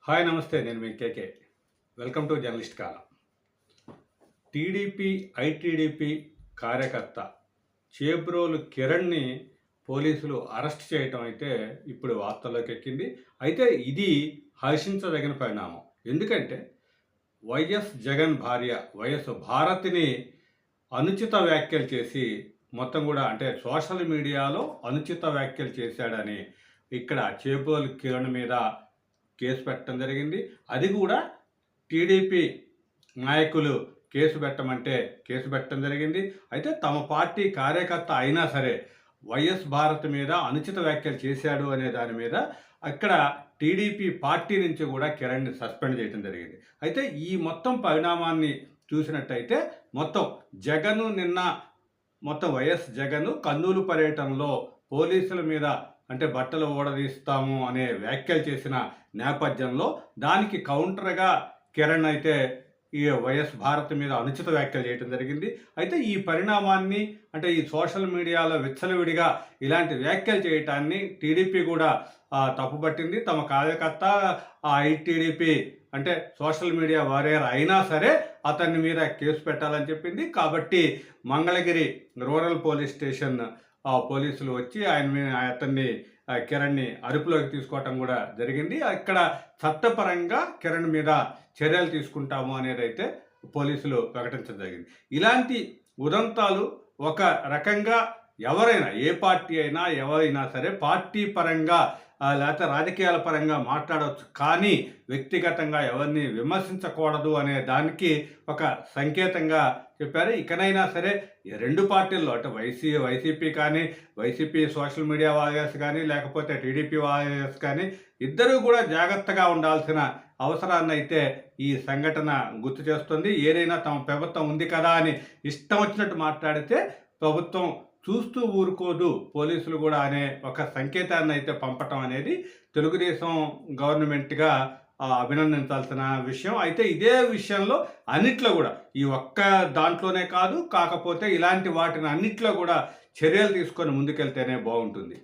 Hi నమస్తే, నేను మీ కేకే. వెల్కమ్ టు జర్నలిస్ట్ కాలం. టీడీపీ ఐటీడీపీ కార్యకర్త చేబ్రోలు కిరణ్ని పోలీసులు అరెస్ట్ చేయటం అయితే ఇప్పుడు వార్తల్లోకి ఎక్కింది. అయితే ఇది హర్షించదగిన పరిణామం. ఎందుకంటే వైఎస్ జగన్ భార్య వైఎస్ భారతిని అనుచిత వ్యాఖ్యలు చేసి మొత్తం కూడా అంటే సోషల్ మీడియాలో అనుచిత వ్యాఖ్యలు చేశాడని ఇక్కడ చేబ్రోలు కిరణ్ మీద కేసు పెట్టడం జరిగింది. అది కూడా టీడీపీ నాయకులు కేసు పెట్టడం జరిగింది. అయితే తమ పార్టీ కార్యకర్త అయినా సరే వైఎస్ భారత్ మీద అనుచిత వ్యాఖ్యలు చేశాడు అనే దాని మీద అక్కడ టీడీపీ పార్టీ నుంచి కూడా కిరణ్ని సస్పెండ్ చేయడం జరిగింది. అయితే ఈ మొత్తం పరిణామాన్ని చూసినట్టయితే మొత్తం వైఎస్ జగన్ కర్నూలు పర్యటనలో పోలీసుల మీద అంటే బట్టలు ఊడదీస్తాము అనే వ్యాఖ్యలు చేసిన నేపథ్యంలో దానికి కౌంటర్గా కిరణ్ అయితే ఈ వైఎస్ భారత్ మీద అనుచిత వ్యాఖ్యలు చేయడం జరిగింది. అయితే ఈ పరిణామాన్ని అంటే ఈ సోషల్ మీడియాలో విచ్చలవిడిగా ఇలాంటి వ్యాఖ్యలు చేయటాన్ని టీడీపీ కూడా తప్పుపట్టింది. తమ కార్యకర్త ఐటీడీపీ అంటే సోషల్ మీడియా వారియర్ అయినా సరే అతని మీద కేసు పెట్టాలని చెప్పింది. కాబట్టి మంగళగిరి రూరల్ పోలీస్ స్టేషన్ పోలీసులు వచ్చి అతన్ని కిరణ్ని అదుపులోకి తీసుకోవటం కూడా జరిగింది. ఇక్కడ చట్టపరంగా కిరణ్ మీద చర్యలు తీసుకుంటాము అనేది అయితే పోలీసులు ప్రకటించడం జరిగింది. ఇలాంటి ఉదంతాలు ఒక రకంగా ఎవరైనా ఏ పార్టీ అయినా ఎవరైనా సరే పార్టీ పరంగా లేకపోతే రాజకీయాల పరంగా మాట్లాడవచ్చు, కానీ వ్యక్తిగతంగా ఎవరిని విమర్శించకూడదు అనే దానికి ఒక సంకేతంగా చెప్పారు. ఇకనైనా సరే రెండు పార్టీల్లో అంటే వైసీపీ కానీ వైసీపీ సోషల్ మీడియా వారియర్స్ కానీ లేకపోతే టీడీపీ వారియర్స్ కానీ ఇద్దరూ కూడా జాగ్రత్తగా ఉండాల్సిన అవసరాన్ని అయితే ఈ సంఘటన గుర్తు చేస్తుంది. ఏదైనా తమ ప్రభుత్వం ఉంది కదా అని ఇష్టం వచ్చినట్టు మాట్లాడితే ప్రభుత్వం చూస్తూ ఊరుకోదు పోలీసులు కూడా అనే ఒక సంకేతాన్ని అయితే పంపటం అనేది తెలుగుదేశం గవర్నమెంట్గా అభినందించాల్సిన విషయం. అయితే ఇదే విషయంలో అన్నిట్లో కూడా ఈ ఒక్క దాంట్లోనే కాదు, కాకపోతే ఇలాంటి వాటిని అన్నిట్లో కూడా చర్యలు తీసుకొని ముందుకెళ్తేనే బాగుంటుంది.